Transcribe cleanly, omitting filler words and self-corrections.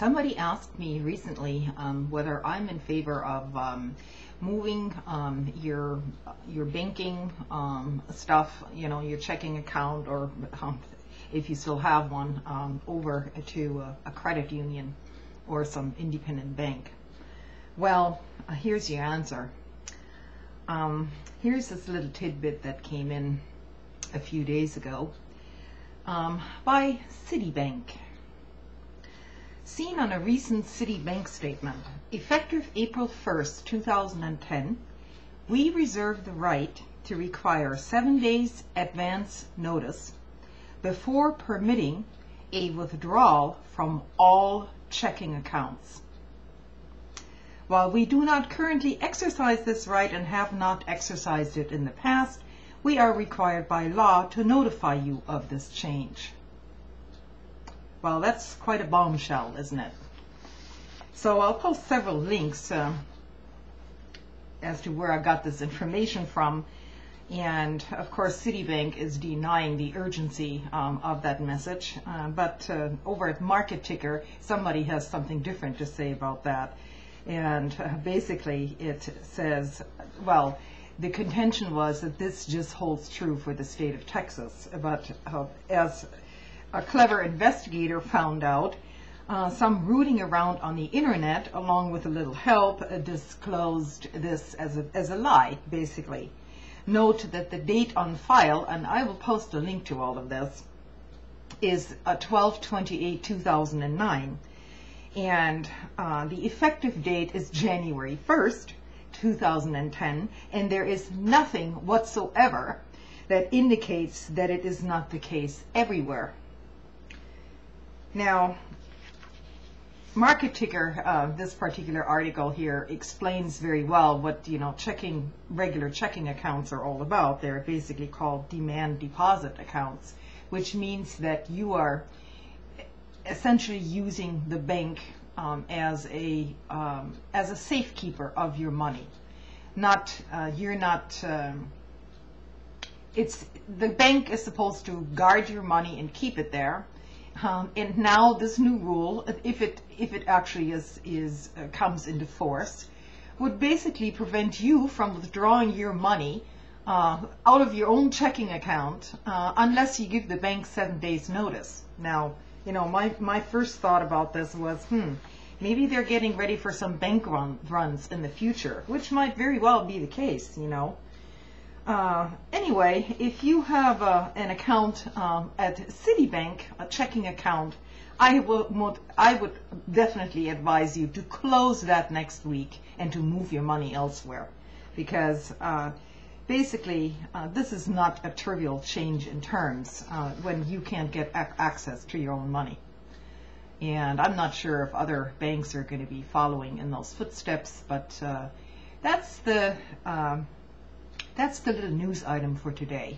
Somebody asked me recently whether I'm in favor of moving your banking stuff, your checking account, or if you still have one, over to a credit union or some independent bank. Well, here's your answer. Here's this little tidbit that came in a few days ago by Citibank. Seen on a recent Citibank statement, effective April 1st, 2010, we reserve the right to require 7 days advance notice before permitting a withdrawal from all checking accounts. While we do not currently exercise this right and have not exercised it in the past, we are required by law to notify you of this change. Well, that's quite a bombshell, isn't it? So I'll post several links as to where I got this information from. And of course, Citibank is denying the urgency of that message. But over at Market Ticker, somebody has something different to say about that. And basically it says, well, the contention was that this just holds true for the state of Texas. But as a clever investigator found out, some rooting around on the internet, along with a little help, disclosed this as a lie, basically. Note that the date on file, and I will post a link to all of this, is 12/28/2009. And the effective date is January 1st, 2010, and there is nothing whatsoever that indicates that it is not the case everywhere. Now, Market Ticker, this particular article here, explains very well what regular checking accounts are all about. They're basically called demand deposit accounts, which means that you are essentially using the bank as a safekeeper of your money. The bank is supposed to guard your money and keep it there. And now this new rule, if it actually comes into force, would basically prevent you from withdrawing your money out of your own checking account unless you give the bank 7 days notice. Now, my first thought about this was, maybe they're getting ready for some bank runs in the future, which might very well be the case, Anyway, if you have an account at Citibank, a checking account, I would definitely advise you to close that next week and to move your money elsewhere, because basically this is not a trivial change in terms when you can't get access to your own money. And I'm not sure if other banks are going to be following in those footsteps, but that's the little news item for today.